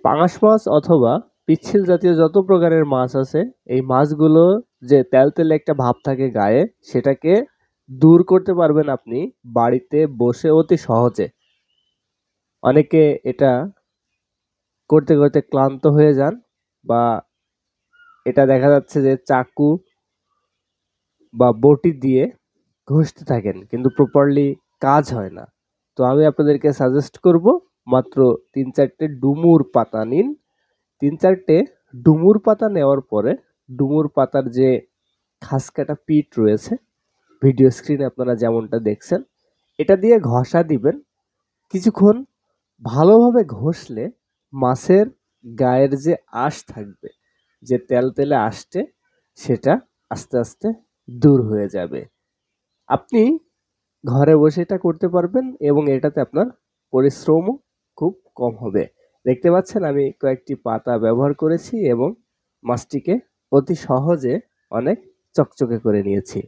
পাঙাশ মাছ অথবা পিচ্ছিল জাতীয় যত প্রকারের মাছ আছে, এই মাছগুলো যে তেলতেলে একটা ভাব থাকে গায়ে, সেটাকে দূর করতে পারবেন আপনি বাড়িতে বসে অতি সহজে। অনেকে এটা করতে করতে ক্লান্ত হয়ে যান, বা এটা দেখা যাচ্ছে যে চাকু বা বটি দিয়ে ঘষতে থাকেন কিন্তু প্রপারলি কাজ হয় না। তো আমি আপনাদেরকে সাজেস্ট করব, মাত্র ৩-৪টে ডুমুর পাতা নিন। ৩-৪টে ডুমুর পাতা নেওয়ার পরে ডুমুর পাতার যে খাসকাটা পিঠ রয়েছে, ভিডিও স্ক্রিনে আপনারা যেমনটা দেখছেন, এটা দিয়ে ঘষা দিবেন। কিছুক্ষণ ভালোভাবে ঘষলে মাছের গায়ের যে আঁশ থাকবে, যে তেলে আঁশটে, সেটা আস্তে আস্তে দূর হয়ে যাবে। আপনি ঘরে বসে এটা করতে পারবেন এবং এটাতে আপনার পরিশ্রমও খুব কম হবে। দেখতে পাচ্ছেন আমি কয়েকটি পাতা ব্যবহার করেছি এবং মাছটিকে অতি সহজে অনেক চকচকে করে নিয়েছি।